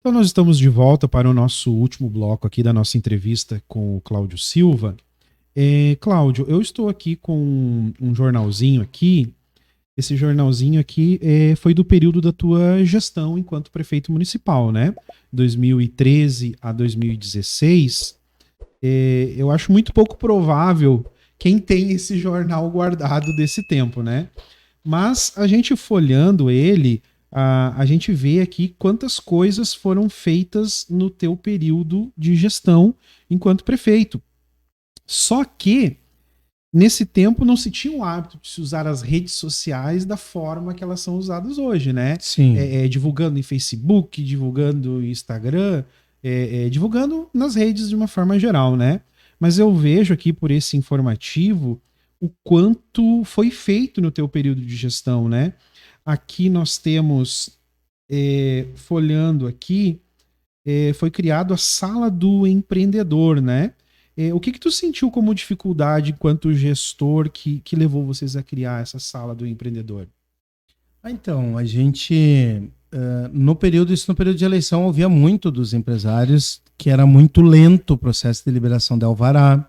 Então nós estamos de volta para o nosso último bloco aqui da nossa entrevista com o Cláudio Silva. Cláudio, eu estou aqui com um jornalzinho aqui. Esse jornalzinho aqui foi do período da tua gestão enquanto prefeito municipal, né? 2013 a 2016. Eu acho muito pouco provável quem tem esse jornal guardado desse tempo, né? Mas a gente folhando ele, a gente vê aqui quantas coisas foram feitas no teu período de gestão enquanto prefeito. Só que nesse tempo não se tinha o hábito de se usar as redes sociais da forma que elas são usadas hoje, né? Sim. Divulgando em Facebook, divulgando em Instagram, divulgando nas redes de uma forma geral, né? Mas eu vejo aqui por esse informativo o quanto foi feito no teu período de gestão, né? Aqui nós temos, folhando aqui, foi criado a Sala do Empreendedor, né? O que tu sentiu como dificuldade enquanto gestor que levou vocês a criar essa Sala do Empreendedor? Então, a gente, no período de eleição, ouvia muito dos empresários que era muito lento o processo de liberação de alvará,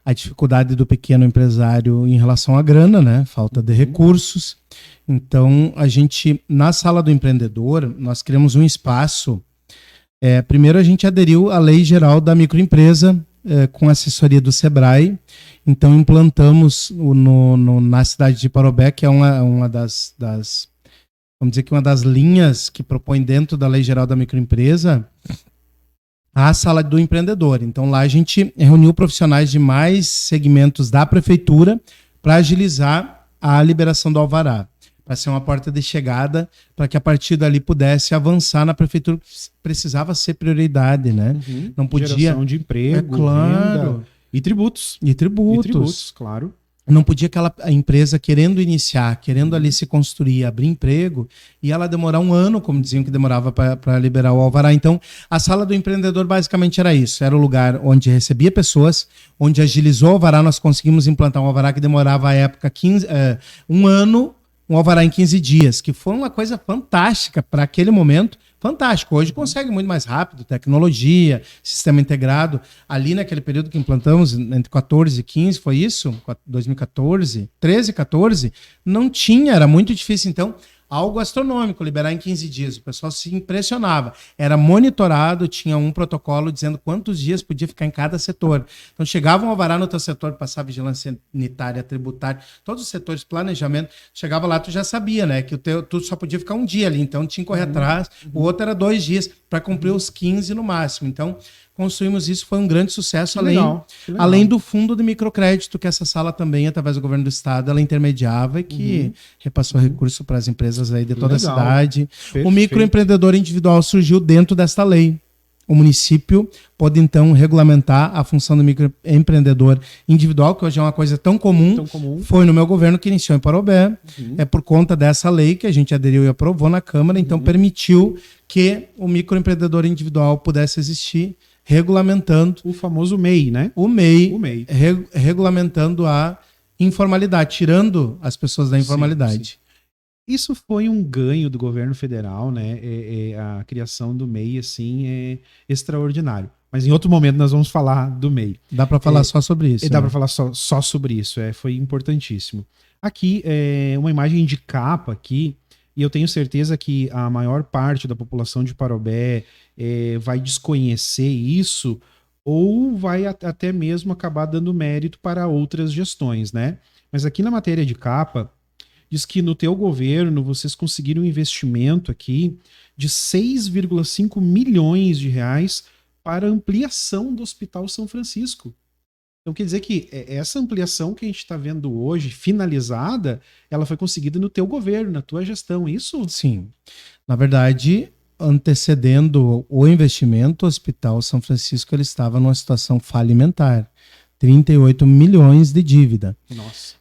a dificuldade do pequeno empresário em relação à grana, né? Falta de recursos. Então, a gente, na Sala do Empreendedor, nós criamos um espaço. Primeiro, a gente aderiu à Lei Geral da Microempresa, com assessoria do Sebrae. Então, implantamos na cidade de Parobé, que é uma das vamos dizer que uma das linhas que propõe dentro da Lei Geral da Microempresa, a Sala do Empreendedor. Então, lá a gente reuniu profissionais de mais segmentos da prefeitura para agilizar a liberação do alvará, para ser uma porta de chegada, para que a partir dali pudesse avançar na prefeitura. Precisava ser prioridade, né? Não podia... Geração de emprego, claro. Renda, e tributos. E tributos, claro. Não podia a empresa querendo iniciar, querendo ali se construir, abrir emprego, e ela demorar um ano, como diziam que demorava para liberar o alvará. Então, a Sala do Empreendedor basicamente era isso. Era o lugar onde recebia pessoas, onde agilizou o alvará. Nós conseguimos implantar um alvará que demorava, à época, um ano, um alvará em 15 dias, que foi uma coisa fantástica para aquele momento. Fantástico. Hoje consegue muito mais rápido, tecnologia, sistema integrado. Ali naquele período que implantamos, entre 14 e 15, foi isso? 2014, 13, 14, não tinha, era muito difícil. Então, algo astronômico, liberar em 15 dias. O pessoal se impressionava. Era monitorado, tinha um protocolo dizendo quantos dias podia ficar em cada setor. Então, chegava um alvará no teu setor, passava vigilância sanitária, tributária, todos os setores, planejamento, chegava lá, tu já sabia, né? Que tu só podia ficar um dia ali, então tinha que correr atrás. O outro era 2 dias, para cumprir os 15 no máximo. Então, construímos isso, foi um grande sucesso, além do fundo de microcrédito, que essa sala também, através do governo do estado, ela intermediava e que repassou recurso para as empresas aí de toda a cidade. Perfeito. O microempreendedor individual surgiu dentro desta lei. O município pode, então, regulamentar a função do microempreendedor individual, que hoje é uma coisa tão comum. Foi no meu governo que iniciou em Parobé. É por conta dessa lei que a gente aderiu e aprovou na Câmara, então permitiu que o microempreendedor individual pudesse existir, regulamentando... O famoso MEI, né? O MEI. Regulamentando a informalidade, tirando as pessoas da informalidade. Sim. Isso foi um ganho do governo federal, né? A criação do MEI, assim, é extraordinário. Mas em outro momento nós vamos falar do MEI. Dá para falar só sobre isso. Dá para falar só sobre isso. Foi importantíssimo. Aqui é uma imagem de capa aqui, e eu tenho certeza que a maior parte da população de Parobé vai desconhecer isso, ou vai até mesmo acabar dando mérito para outras gestões, né? Mas aqui na matéria de capa, diz que no teu governo vocês conseguiram um investimento aqui de 6,5 milhões de reais para ampliação do Hospital São Francisco. Então quer dizer que essa ampliação que a gente está vendo hoje, finalizada, ela foi conseguida no teu governo, na tua gestão, isso? Sim. Na verdade, antecedendo o investimento, o Hospital São Francisco ele estava numa situação falimentar. 38 milhões de dívida. Nossa.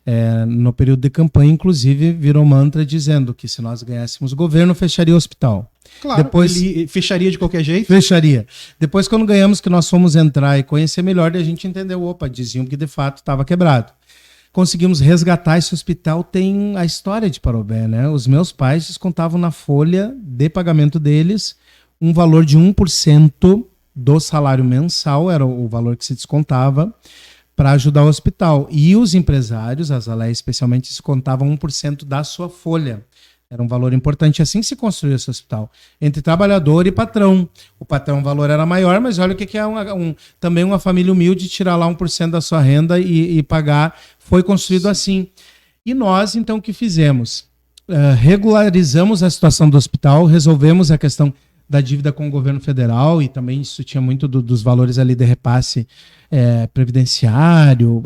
No período de campanha, inclusive, virou mantra dizendo que se nós ganhássemos o governo, fecharia o hospital. Claro, depois, ele fecharia de qualquer jeito? Fecharia. Depois, quando ganhamos, que nós fomos entrar e conhecer melhor, a gente entendeu, diziam que de fato estava quebrado. Conseguimos resgatar esse hospital, tem a história de Parobé, né? Os meus pais descontavam na folha de pagamento deles um valor de 1% do salário mensal, era o valor que se descontava, para ajudar o hospital. E os empresários, as Alés especialmente, descontavam 1% da sua folha. Era um valor importante. Assim se construiu esse hospital. Entre trabalhador e patrão. O patrão, o valor era maior, mas olha o que é também uma família humilde tirar lá 1% da sua renda e pagar. Foi construído assim. E nós, então, o que fizemos? Regularizamos a situação do hospital, resolvemos a questão da dívida com o governo federal e também isso tinha muito dos valores ali de repasse previdenciário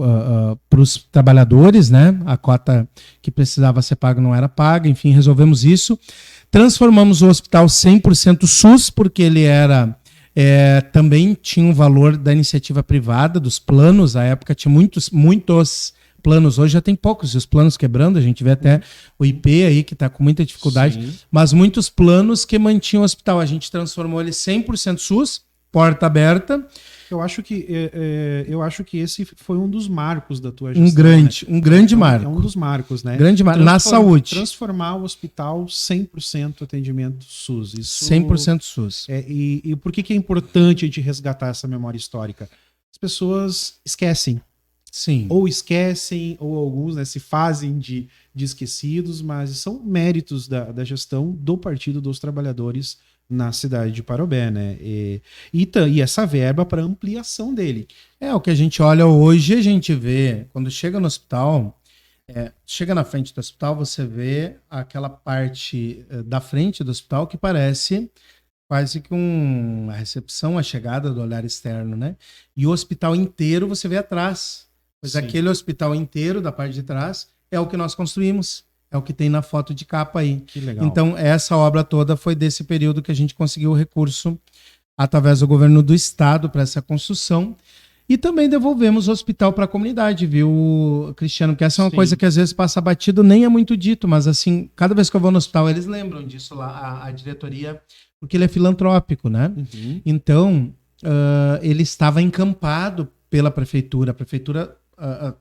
para os trabalhadores, né? A cota que precisava ser paga não era paga, enfim, resolvemos isso. Transformamos o hospital 100% SUS, porque ele era também tinha um valor da iniciativa privada, dos planos, à época tinha muitos planos, hoje já tem poucos, e os planos quebrando, a gente vê até o IP aí que está com muita dificuldade, sim, mas muitos planos que mantinham o hospital, a gente transformou ele 100% SUS, porta aberta. Eu acho que esse foi um dos marcos da tua gestão. Um grande marco. É um dos marcos, né? Grande marco, na saúde. Transformar o hospital 100% atendimento SUS. Isso, 100% SUS. E por que é importante a gente resgatar essa memória histórica? As pessoas esquecem. Sim. Ou esquecem, ou alguns, né, se fazem de esquecidos, mas são méritos da gestão do Partido dos Trabalhadores na cidade de Parobé, né? E essa verba para ampliação dele. O que a gente olha hoje, a gente vê, quando chega no hospital, chega na frente do hospital, você vê aquela parte da frente do hospital que parece quase que a recepção, a chegada do olhar externo, né? E o hospital inteiro você vê atrás. Pois sim, aquele hospital inteiro da parte de trás é o que nós construímos. É o que tem na foto de capa aí. Que legal. Então, essa obra toda foi desse período que a gente conseguiu o recurso através do governo do estado para essa construção. E também devolvemos o hospital para a comunidade, viu, Cristiano? Porque essa é uma coisa que às vezes passa batido, nem é muito dito, mas assim, cada vez que eu vou no hospital, eles lembram disso lá, a diretoria, porque ele é filantrópico, né? Uhum. Então, ele estava encampado pela prefeitura. A prefeitura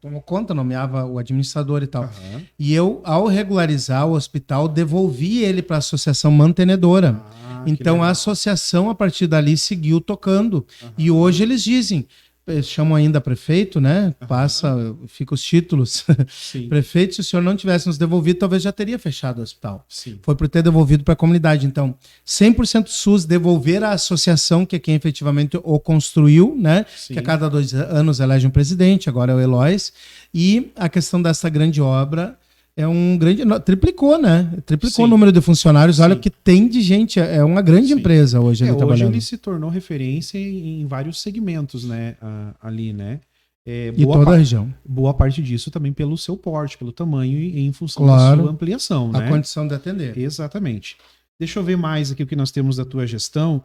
tomou conta, nomeava o administrador e tal. Uhum. E eu, ao regularizar o hospital, devolvi ele para a associação mantenedora. Então a associação, a partir dali, seguiu tocando. Uhum. E hoje eles dizem, chamam ainda prefeito, né? Fica os títulos. Prefeito, se o senhor não tivesse nos devolvido, talvez já teria fechado o hospital. Sim. Foi por ter devolvido para a comunidade. Então, 100% SUS, devolver à associação, que é quem efetivamente o construiu, né? Sim. Que a cada 2 anos elege um presidente, agora é o Eloís. E a questão dessa grande obra triplicou, né? Triplicou o número de funcionários. Olha o que tem de gente. É uma grande empresa hoje ali trabalhando. Hoje ele se tornou referência em vários segmentos, né? Ali, né? E toda a região. Boa parte disso também pelo seu porte, pelo tamanho e em função da sua ampliação, né? A condição de atender. Exatamente. Deixa eu ver mais aqui o que nós temos da tua gestão.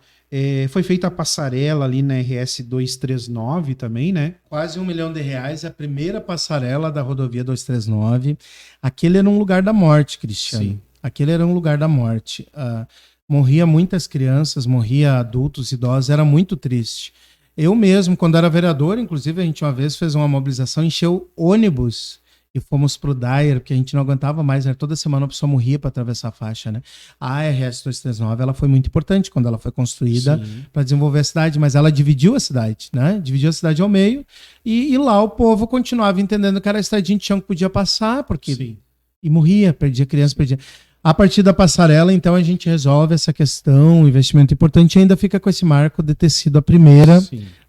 Foi feita a passarela ali na RS 239 também, né? Quase R$1 milhão, a primeira passarela da rodovia 239. Aquele era um lugar da morte, Cristiano. Sim. Aquele era um lugar da morte. Morria muitas crianças, morria adultos, idosos, era muito triste. Eu mesmo, quando era vereador, inclusive a gente uma vez fez uma mobilização, encheu ônibus e fomos pro Dyer, porque a gente não aguentava mais, né? Toda semana a pessoa morria para atravessar a faixa, né? A RS 239, ela foi muito importante quando ela foi construída para desenvolver a cidade, mas ela dividiu a cidade, né? Dividiu a cidade ao meio e lá o povo continuava entendendo que era a estradinha de chão que podia passar, porque... Sim. E morria, perdia criança, perdia... A partir da passarela, então, a gente resolve essa questão, um investimento importante, e ainda fica com esse marco de ter sido a primeira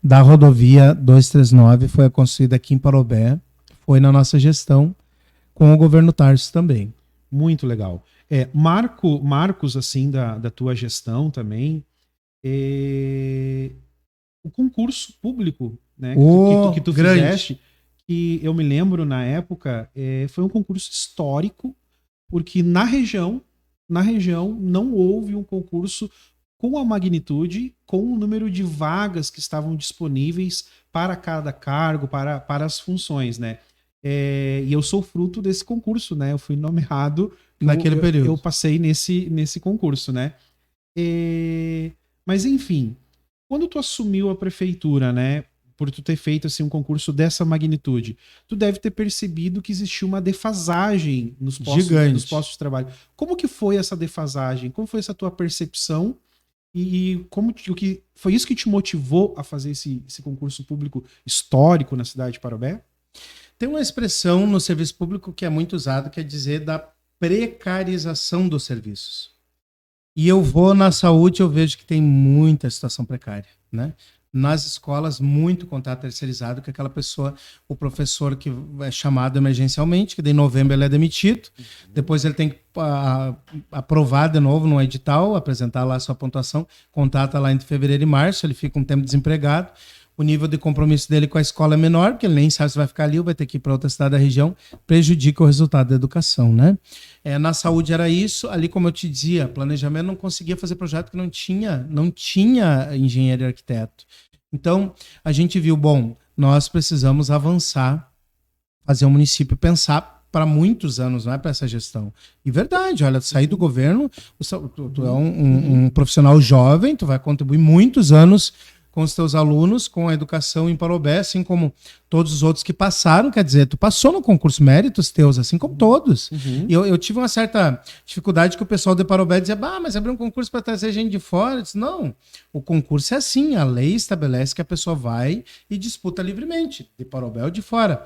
da rodovia 239, foi construída aqui em Parobé, foi na nossa gestão, com o governo Tarso também. Muito legal. Marcos, assim, da tua gestão também, o concurso público, né, que tu fizeste, que eu me lembro na época, foi um concurso histórico, porque na região não houve um concurso com a magnitude, com o número de vagas que estavam disponíveis para cada cargo, para as funções, né? E eu sou fruto desse concurso, né? Eu fui nomeado naquele período. Eu passei nesse concurso, né? Mas enfim, quando tu assumiu a prefeitura, né? Por tu ter feito assim, um concurso dessa magnitude, tu deve ter percebido que existia uma defasagem nos postos de trabalho. Como que foi essa defasagem? Como foi essa tua percepção? E o que foi isso que te motivou a fazer esse concurso público histórico na cidade de Parobé? Tem uma expressão no serviço público que é muito usada, que é dizer da precarização dos serviços. E eu vou na saúde, eu vejo que tem muita situação precária, né? Nas escolas, muito contrato terceirizado, que aquela pessoa, o professor que é chamado emergencialmente, que daí em novembro ele é demitido, depois ele tem que aprovar de novo no edital, apresentar lá a sua pontuação, contrata lá entre fevereiro e março, ele fica um tempo desempregado, o nível de compromisso dele com a escola é menor, porque ele nem sabe se vai ficar ali ou vai ter que ir para outra cidade da região, prejudica o resultado da educação, né? Na saúde era isso, ali como eu te dizia, planejamento não conseguia fazer projeto que não tinha engenheiro e arquiteto. Então, a gente viu, bom, nós precisamos avançar, fazer o município pensar para muitos anos, não é para essa gestão. E verdade, olha, sair do governo, tu é um profissional jovem, tu vai contribuir muitos anos com os teus alunos, com a educação em Parobé, assim como todos os outros que passaram, quer dizer, tu passou no concurso méritos teus, assim como todos. E eu tive uma certa dificuldade que o pessoal de Parobé dizia, mas abriu um concurso para trazer gente de fora. Eu disse, não, o concurso é assim, a lei estabelece que a pessoa vai e disputa livremente, de Parobé ou de fora.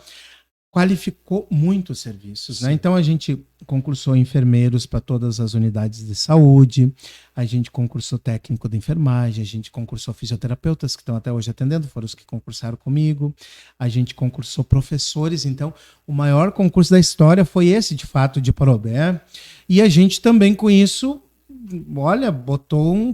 Qualificou muito os serviços, né? Então a gente concursou enfermeiros para todas as unidades de saúde, a gente concursou técnico de enfermagem, a gente concursou fisioterapeutas que estão até hoje atendendo, foram os que concursaram comigo, a gente concursou professores, então o maior concurso da história foi esse, de fato, de Parobé, e a gente também com isso, olha,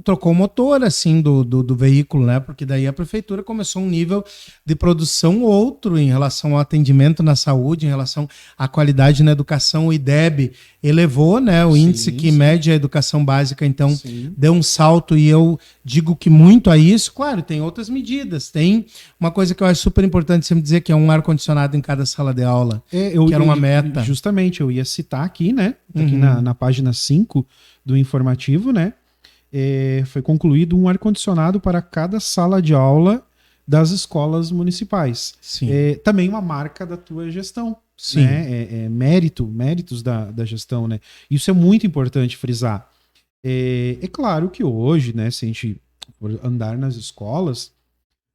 trocou o motor assim do veículo, né? Porque daí a prefeitura começou um nível de produção outro em relação ao atendimento na saúde, em relação à qualidade na educação. O IDEB elevou, né? O índice que mede a educação básica, então deu um salto, e eu digo que muito a isso. Claro, tem outras medidas. Tem uma coisa que eu acho super importante sempre dizer, que é um ar-condicionado em cada sala de aula, que era uma meta. Justamente, eu ia citar aqui, né? Aqui na página 5 do informativo, né? Foi concluído um ar-condicionado para cada sala de aula das escolas municipais. Também uma marca da tua gestão. Sim. Né? Méritos da gestão, né? Isso é muito importante frisar. É claro que hoje, né, se a gente for andar nas escolas,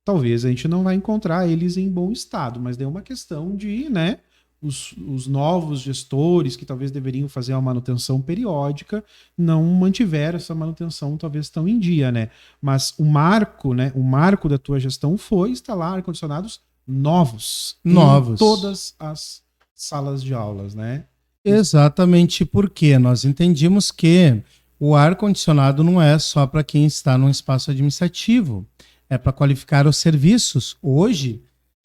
talvez a gente não vai encontrar eles em bom estado, mas é uma questão de, né, os novos gestores que talvez deveriam fazer uma manutenção periódica não mantiveram essa manutenção talvez tão em dia, né? Mas o marco da tua gestão foi instalar ar-condicionados novos em todas as salas de aulas, né? Exatamente, porque nós entendimos que o ar-condicionado não é só para quem está num espaço administrativo, é para qualificar os serviços. Hoje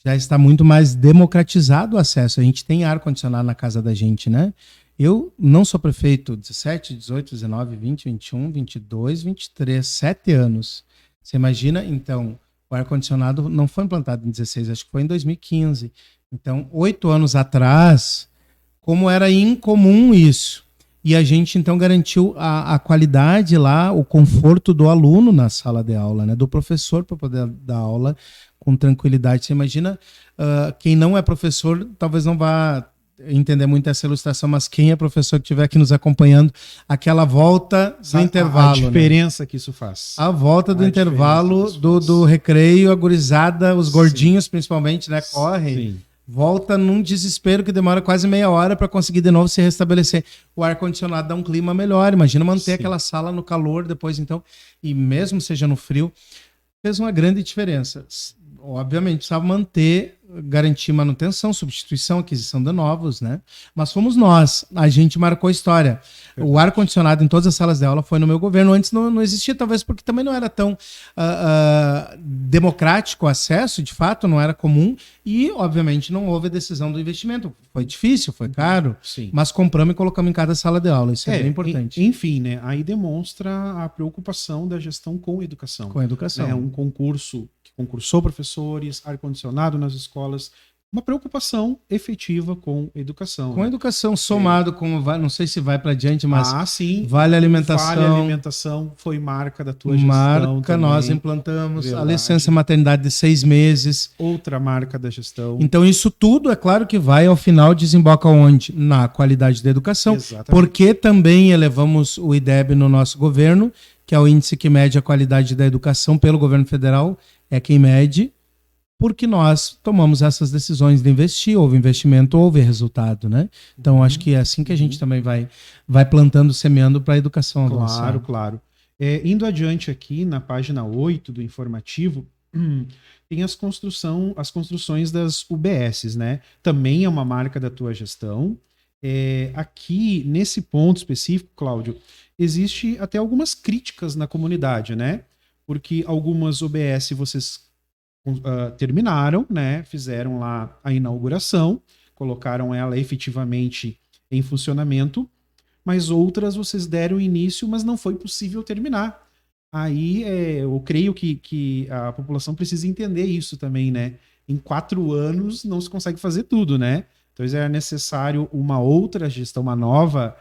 já está muito mais democratizado o acesso. A gente tem ar-condicionado na casa da gente, né? Eu não sou prefeito 17, 18, 19, 20, 21, 22, 23, 7 anos. Você imagina, então, o ar-condicionado não foi implantado em 16, acho que foi em 2015. Então, 8 anos atrás, como era incomum isso. E a gente, então, garantiu a qualidade lá, o conforto do aluno na sala de aula, né? Do professor para poder dar aula com tranquilidade. Você imagina, quem não é professor talvez não vá entender muito essa ilustração, mas quem é professor que estiver aqui nos acompanhando, aquela volta do intervalo. A diferença, né, que isso faz. A volta do intervalo do recreio, a gurizada, os gordinhos principalmente, né, correm. Volta num desespero que demora quase meia hora para conseguir de novo se restabelecer. O ar-condicionado dá um clima melhor. Imagina manter aquela sala no calor depois, então, e mesmo seja no frio, fez uma grande diferença. Obviamente, precisava manter, garantir manutenção, substituição, aquisição de novos, né? Mas fomos nós, a gente marcou a história. O ar-condicionado em todas as salas de aula foi no meu governo. Antes não existia, talvez porque também não era tão democrático o acesso, de fato, não era comum. E, obviamente, não houve a decisão do investimento. Foi difícil, foi caro, mas compramos e colocamos em cada sala de aula. Isso é bem importante. Enfim, né? Aí demonstra a preocupação da gestão com a educação. Com a educação. Um concurso que concursou professores, ar-condicionado nas escolas, uma preocupação efetiva com educação. Com educação somado com, não sei se vai para adiante, mas sim. Vale Alimentação. Vale Alimentação foi marca da tua gestão. Marca, nós implantamos. Verdade. A licença maternidade de 6 meses. Outra marca da gestão. Então isso tudo, é claro que vai ao final desemboca onde? Na qualidade da educação. Exatamente. Porque também elevamos o IDEB no nosso governo, que é o índice que mede a qualidade da educação pelo governo federal, é quem mede. Porque nós tomamos essas decisões de investir, houve investimento, houve resultado, né? Então, acho que é assim que a gente também vai plantando, semeando para a educação avançar. Claro. Indo adiante aqui, na página 8 do informativo, tem as construções das UBSs, né? Também é uma marca da tua gestão. Aqui, nesse ponto específico, Cláudio, existe até algumas críticas na comunidade, né? Porque algumas UBS vocês terminaram, né? Fizeram lá a inauguração, colocaram ela efetivamente em funcionamento, mas outras vocês deram início, mas não foi possível terminar. Aí eu creio que a população precisa entender isso também, né? Em 4 anos não se consegue fazer tudo, né? Então é necessário uma outra gestão, uma nova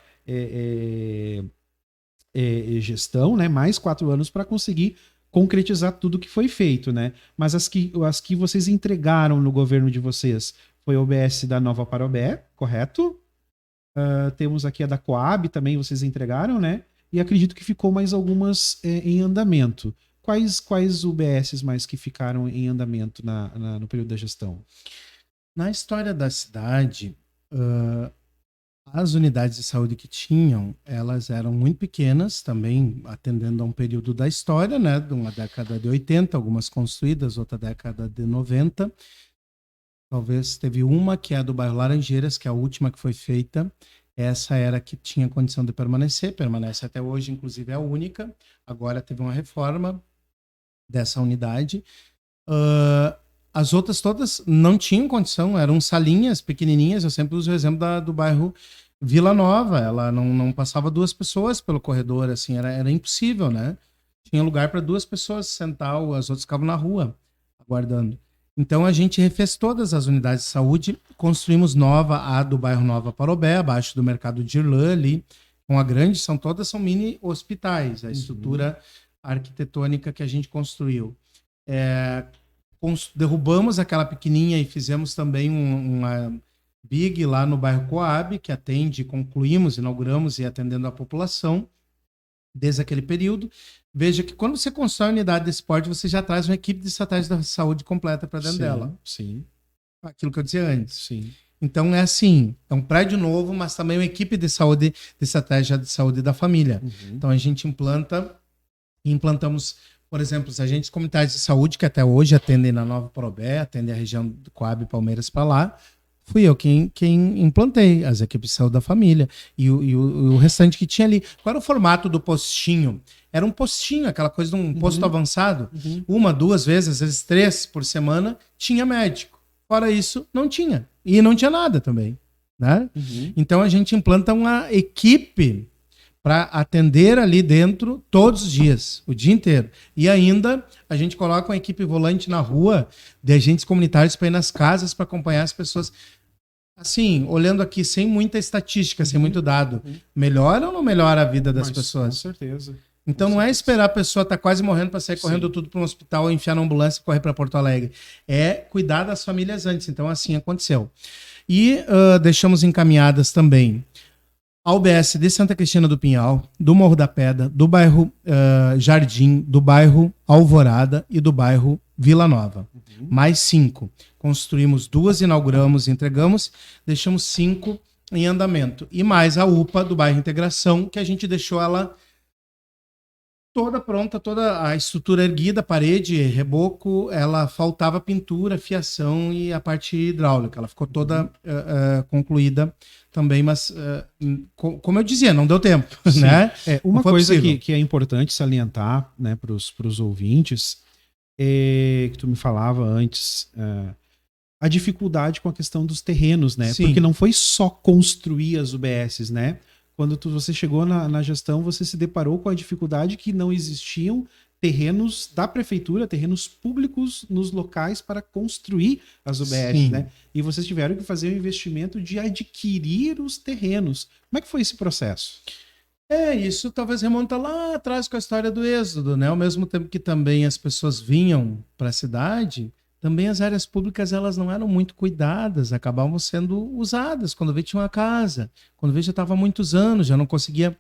gestão, né? Mais 4 anos para conseguir concretizar tudo que foi feito, né? Mas as que vocês entregaram no governo de vocês foi a OBS da Nova Parobé, correto? Temos aqui a da Coab também, vocês entregaram, né? E acredito que ficou mais algumas em andamento. Quais UBSs mais que ficaram em andamento no período da gestão? Na história da cidade, as unidades de saúde que tinham, elas eram muito pequenas, também atendendo a um período da história, né? De uma década de 80, algumas construídas, outra década de 90. Talvez teve uma que é a do bairro Laranjeiras, que é a última que foi feita. Essa era a que tinha condição de permanecer, permanece até hoje, inclusive é a única. Agora teve uma reforma dessa unidade. As outras todas não tinham condição, eram salinhas pequenininhas. Eu sempre uso o exemplo do bairro Vila Nova. Ela não passava 2 pessoas pelo corredor, assim, era impossível, né? Tinha lugar para 2 pessoas sentar, as outras ficavam na rua aguardando. Então a gente refez todas as unidades de saúde, construímos nova, a do bairro Nova Parobé, abaixo do mercado de Irlã ali, com a grande, todas mini hospitais, a estrutura arquitetônica que a gente construiu. Derrubamos aquela pequenininha e fizemos também uma big lá no bairro Coab, que concluímos, inauguramos e atendendo a população desde aquele período. Veja que quando você constrói uma unidade desse porte, você já traz uma equipe de estratégia da saúde completa para dentro dela. Sim. Aquilo que eu dizia antes. Sim. Então é assim, é um prédio novo, mas também uma equipe de saúde, de estratégia de saúde da família. Então a gente implantamos, por exemplo, os agentes comunitários de saúde, que até hoje atendem na Nova Parobé, atendem a região do Coab e Palmeiras para lá. Fui eu quem implantei as equipes de saúde da família e o restante que tinha ali. Qual era o formato do postinho? Era um postinho, aquela coisa de um posto avançado. 1, 2 vezes, às vezes 3 por semana, tinha médico. Fora isso, não tinha. E não tinha nada também, né? Então a gente implanta uma equipe para atender ali dentro todos os dias, o dia inteiro. E ainda a gente coloca uma equipe volante na rua de agentes comunitários para ir nas casas para acompanhar as pessoas. Assim, olhando aqui sem muita estatística, sem muito dado, melhora ou não melhora a vida das pessoas? Com certeza. Então não é esperar a pessoa estar quase morrendo para sair correndo tudo para um hospital, enfiar na ambulância e correr para Porto Alegre. É cuidar das famílias antes. Então assim aconteceu. E deixamos encaminhadas também a UBS de Santa Cristina do Pinhal, do Morro da Pedra, do bairro Jardim, do bairro Alvorada e do bairro Vila Nova. Mais 5. Construímos 2, inauguramos, entregamos, deixamos 5 em andamento. E mais a UPA do bairro Integração, que a gente deixou ela toda pronta, toda a estrutura erguida, parede, reboco, ela faltava pintura, fiação e a parte hidráulica. Ela ficou toda concluída também, mas como eu dizia, não deu tempo, né? Uma coisa que é importante salientar, né, para os ouvintes, que tu me falava antes, a dificuldade com a questão dos terrenos, né? Sim. Porque não foi só construir as UBSs, né? Quando você chegou na gestão, você se deparou com a dificuldade que não existiam terrenos da prefeitura, terrenos públicos nos locais para construir as UBS, Sim. né? E vocês tiveram que fazer o investimento de adquirir os terrenos. Como é que foi esse processo? Isso talvez remonta lá atrás com a história do êxodo, né? Ao mesmo tempo que também as pessoas vinham para a cidade, também as áreas públicas elas não eram muito cuidadas, acabavam sendo usadas. Quando vê tinha uma casa, quando vê já estava há muitos anos, já não conseguia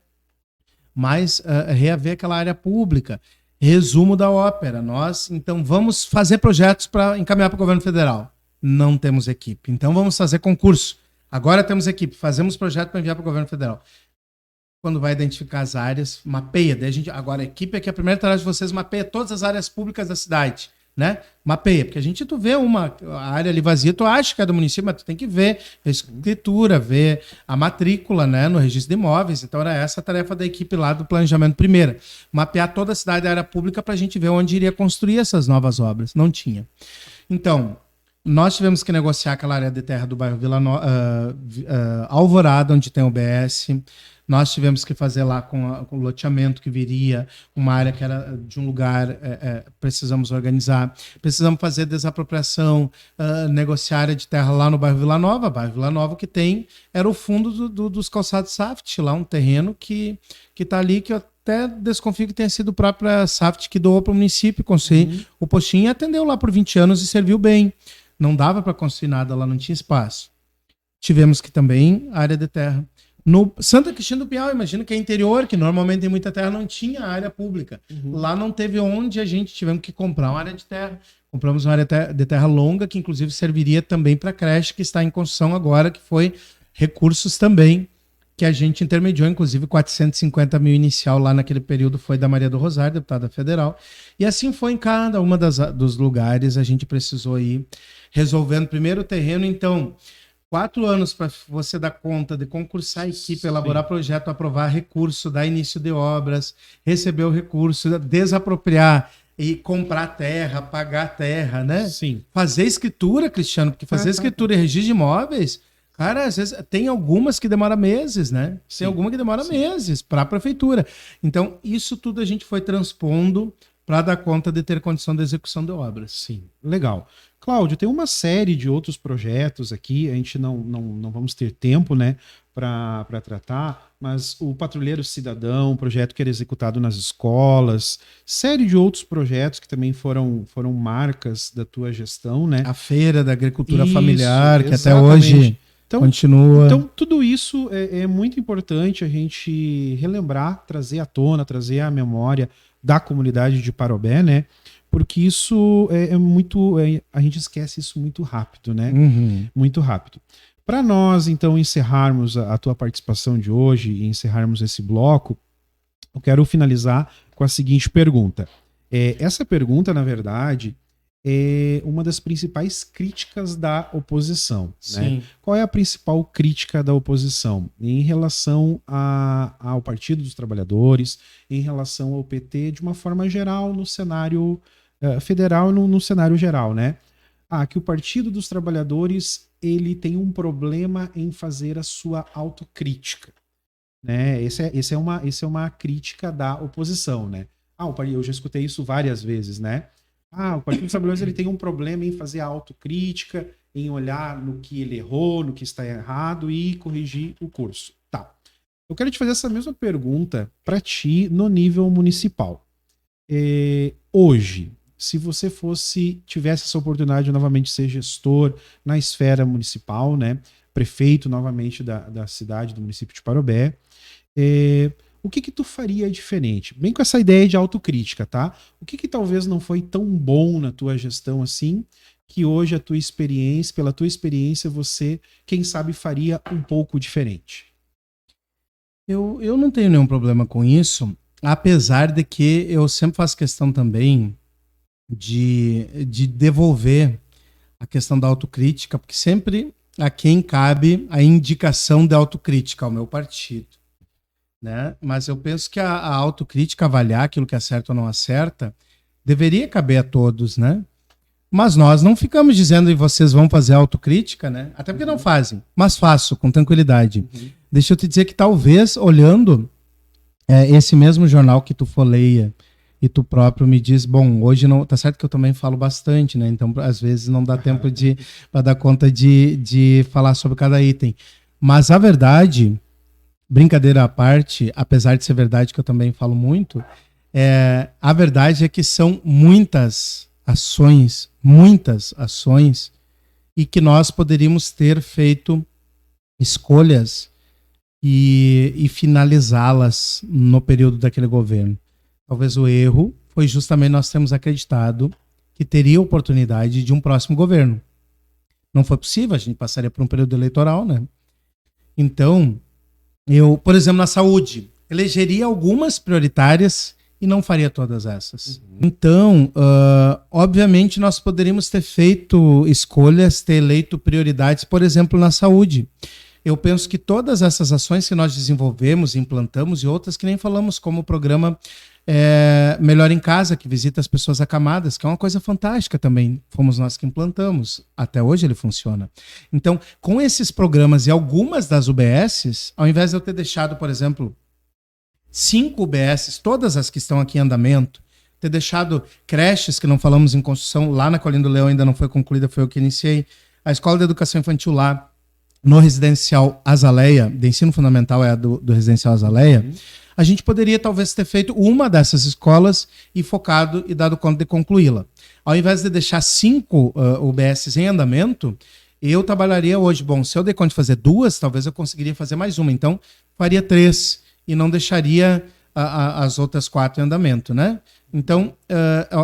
mais reaver aquela área pública. Resumo da ópera, nós então vamos fazer projetos para encaminhar para o governo federal. Não temos equipe, então vamos fazer concurso. Agora temos equipe, fazemos projeto para enviar para o governo federal. Quando vai identificar as áreas, mapeia. Daí agora a equipe aqui, a primeira tarefa de vocês, mapeia todas as áreas públicas da cidade, né? Mapeia, porque tu vê a área ali vazia, tu acha que é do município, mas tu tem que ver a escritura, ver a matrícula, né, no registro de imóveis. Então era essa a tarefa da equipe lá do planejamento primeira. Mapear toda a cidade, a área pública, para a gente ver onde iria construir essas novas obras. Não tinha. Então, nós tivemos que negociar aquela área de terra do bairro Alvorada, onde tem o UBS. Nós tivemos que fazer lá com o loteamento que viria, uma área que era de um lugar, precisamos organizar. Precisamos fazer desapropriação, negociar área de terra lá no bairro Vila Nova. Bairro Vila Nova que era o fundo dos calçados Saft, lá um terreno que está ali, que eu até desconfio que tenha sido o próprio Saft que doou para o município construir o postinho e atendeu lá por 20 anos e serviu bem. Não dava para construir nada lá, não tinha espaço. Tivemos que também área de terra. No Santa Cristina do Pinhal, imagino que é interior, que normalmente tem muita terra, não tinha área pública. Lá não teve onde a gente tivemos que comprar uma área de terra. Compramos uma área de terra longa, que inclusive serviria também para a creche, que está em construção agora, que foi recursos também, que a gente intermediou, inclusive 450 mil inicial lá naquele período foi da Maria do Rosário, deputada federal. E assim foi em cada uma dos lugares, a gente precisou ir resolvendo primeiro o terreno, então... 4 anos para você dar conta de concursar a equipe, elaborar projeto, aprovar recurso, dar início de obras, receber o recurso, desapropriar e comprar terra, pagar terra, né? Sim. Fazer escritura, Cristiano, porque fazer escritura e registro de imóveis, cara, às vezes tem algumas que demoram meses, né? Tem alguma que demora meses para a prefeitura. Então, isso tudo a gente foi transpondo para dar conta de ter condição de execução de obras. Sim, legal. Cláudio, tem uma série de outros projetos aqui, a gente não vamos ter tempo, né, para tratar, mas o Patrulheiro Cidadão, um projeto que era executado nas escolas, série de outros projetos que também foram marcas da tua gestão, né? A Feira da Agricultura Familiar, que exatamente. Até hoje continua. Então, tudo isso é muito importante a gente relembrar, trazer à tona, trazer à memória da comunidade de Parobé, né? Porque isso a gente esquece isso muito rápido, né? Muito rápido. Para nós, então, encerrarmos a tua participação de hoje e encerrarmos esse bloco, eu quero finalizar com a seguinte pergunta. Essa pergunta, na verdade, é uma das principais críticas da oposição. Né? Qual é a principal crítica da oposição? Em relação ao Partido dos Trabalhadores, em relação ao PT, de uma forma geral, no cenário federal e no cenário geral, né? Que o Partido dos Trabalhadores ele tem um problema em fazer a sua autocrítica, né? Esse é uma crítica da oposição, né? Eu já escutei isso várias vezes, né? O Partido dos Trabalhadores ele tem um problema em fazer a autocrítica, em olhar no que ele errou, no que está errado e corrigir o curso. Tá. Eu quero te fazer essa mesma pergunta para ti no nível municipal. Hoje, se você tivesse essa oportunidade de novamente ser gestor na esfera municipal, né, prefeito novamente da cidade, do município de Parobé, o que tu faria diferente? Bem com essa ideia de autocrítica, tá? O que talvez não foi tão bom na tua gestão assim, que hoje pela tua experiência, você, quem sabe, faria um pouco diferente? Eu não tenho nenhum problema com isso, apesar de que eu sempre faço questão também de devolver a questão da autocrítica, porque sempre a quem cabe a indicação da autocrítica ao meu partido, né? Mas eu penso que a autocrítica, avaliar aquilo que acerta ou não acerta, deveria caber a todos, né? Mas nós não ficamos dizendo e vocês vão fazer autocrítica, né? Até porque não fazem, mas faço com tranquilidade. Deixa eu te dizer que talvez, olhando esse mesmo jornal que tu folheia e tu próprio me diz, bom, hoje não, tá certo que eu também falo bastante, né? Então, às vezes não dá tempo para dar conta de falar sobre cada item. Mas a verdade, brincadeira à parte, apesar de ser verdade que eu também falo muito, a verdade é que são muitas ações, e que nós poderíamos ter feito escolhas e finalizá-las no período daquele governo. Talvez o erro foi justamente nós termos acreditado que teria oportunidade de um próximo governo. Não foi possível, a gente passaria por um período eleitoral, né? Então, eu, por exemplo, na saúde, elegeria algumas prioritárias e não faria todas essas. Então, obviamente, nós poderíamos ter feito escolhas, ter eleito prioridades, por exemplo, na saúde. Eu penso que todas essas ações que nós desenvolvemos, implantamos e outras que nem falamos, como o programa Melhor em Casa, que visita as pessoas acamadas, que é uma coisa fantástica também. Fomos nós que implantamos. Até hoje ele funciona. Então, com esses programas e algumas das UBSs, ao invés de eu ter deixado, por exemplo, 5 UBSs, todas as que estão aqui em andamento, ter deixado creches que não falamos em construção, lá na Colina do Leão ainda não foi concluída, foi eu que iniciei, a Escola de Educação Infantil lá, no Residencial Azaleia, de ensino fundamental do Residencial Azaleia, a gente poderia talvez ter feito uma dessas escolas e focado e dado conta de concluí-la. Ao invés de deixar 5 UBSs em andamento, eu trabalharia hoje. Bom, se eu der conta de fazer 2, talvez eu conseguiria fazer mais uma. Então, faria 3 e não deixaria as outras 4 em andamento, né? Então,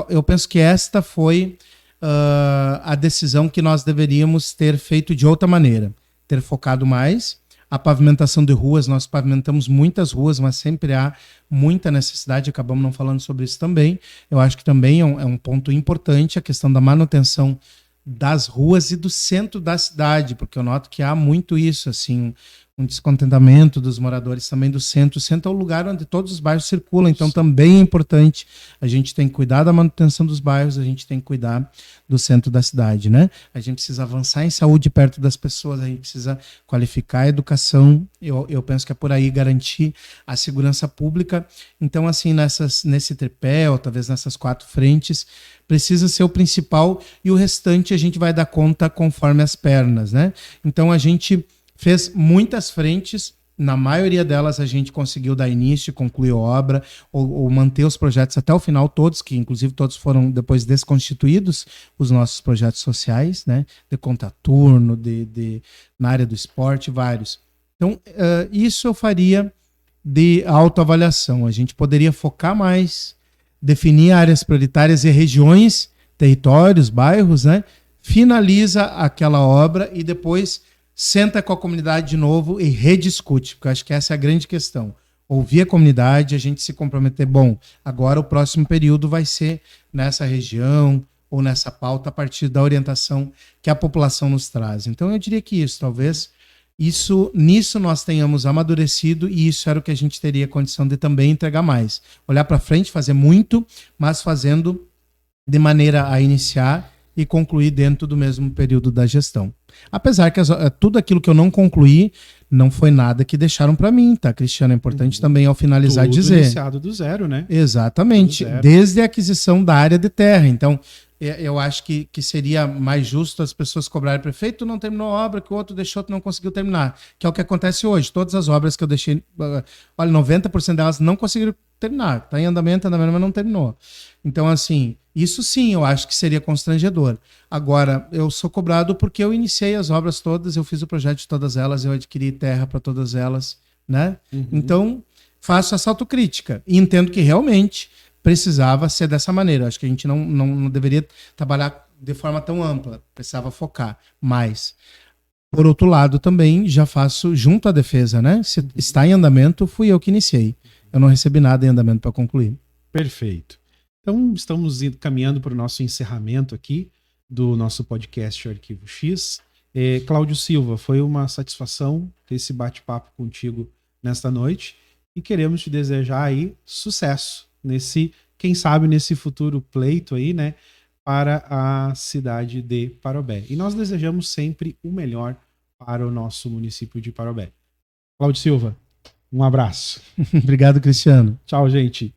eu penso que esta foi a decisão que nós deveríamos ter feito de outra maneira. Ter focado mais. A pavimentação de ruas, nós pavimentamos muitas ruas, mas sempre há muita necessidade, acabamos não falando sobre isso também. Eu acho que também é um ponto importante a questão da manutenção das ruas e do centro da cidade, porque eu noto que há muito isso, assim, um descontentamento dos moradores também do centro. O centro é o lugar onde todos os bairros circulam, então também é importante. A gente tem que cuidar da manutenção dos bairros, a gente tem que cuidar do centro da cidade, né? A gente precisa avançar em saúde perto das pessoas, a gente precisa qualificar a educação, eu penso que é por aí garantir a segurança pública. Então, assim, nesse tripé, ou talvez nessas 4 frentes, precisa ser o principal e o restante a gente vai dar conta conforme as pernas, né? Então, a gente fez muitas frentes, na maioria delas a gente conseguiu dar início, concluir a obra, ou manter os projetos até o final, todos, que inclusive todos foram depois desconstituídos, os nossos projetos sociais, né? De contraturno, na área do esporte, vários. Então, isso eu faria de autoavaliação. A gente poderia focar mais, definir áreas prioritárias e regiões, territórios, bairros, né? Finaliza aquela obra e depois senta com a comunidade de novo e rediscute, porque eu acho que essa é a grande questão. Ouvir a comunidade, a gente se comprometer, bom, agora o próximo período vai ser nessa região ou nessa pauta a partir da orientação que a população nos traz. Então eu diria que isso, talvez nisso nós tenhamos amadurecido e isso era o que a gente teria condição de também entregar mais. Olhar para frente, fazer muito, mas fazendo de maneira a iniciar e concluir dentro do mesmo período da gestão. Apesar que tudo aquilo que eu não concluí não foi nada que deixaram para mim, tá, Cristiano? É importante também ao finalizar tudo dizer. Iniciado do zero, né? Exatamente, desde a aquisição da área de terra. Então, eu acho que seria mais justo as pessoas cobrarem, prefeito, tu não terminou a obra, que o outro deixou, tu não conseguiu terminar. Que é o que acontece hoje. Todas as obras que eu deixei, olha, 90% delas não conseguiram terminar. Está em andamento, mas não terminou. Então, assim, isso sim, eu acho que seria constrangedor. Agora, eu sou cobrado porque eu iniciei as obras todas, eu fiz o projeto de todas elas, eu adquiri terra para todas elas, né? Então, faço essa autocrítica e entendo que realmente precisava ser dessa maneira. Acho que a gente não deveria trabalhar de forma tão ampla, precisava focar mais. Por outro lado, também já faço junto à defesa, né? Se está em andamento, fui eu que iniciei. Eu não recebi nada em andamento para concluir. Perfeito. Então, estamos caminhando para o nosso encerramento aqui do nosso podcast Arquivo X. Cláudio Silva, foi uma satisfação ter esse bate-papo contigo nesta noite e queremos te desejar aí sucesso quem sabe nesse futuro pleito aí, né, para a cidade de Parobé. E nós desejamos sempre o melhor para o nosso município de Parobé. Cláudio Silva, um abraço. Obrigado, Cristiano. Tchau, gente.